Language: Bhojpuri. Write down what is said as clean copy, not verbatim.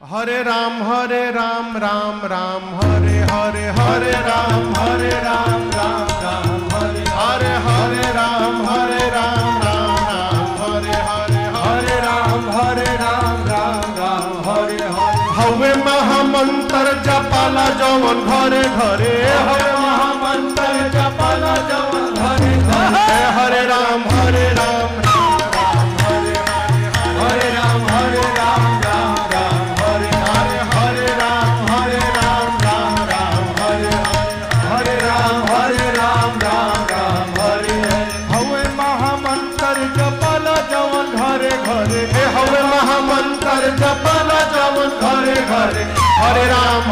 हरे राम राम राम हरे हरे हरे राम राम राम हरे हरे हरे राम राम हरे हरे हरे राम राम हरे हरे हवे महामंत्र जपाला जवन घरे घरे हवे महामंत्र जपाला जवन घरे घरे हरे राम हवे महामंत्र जपाला जवन घरे घरे हरे राम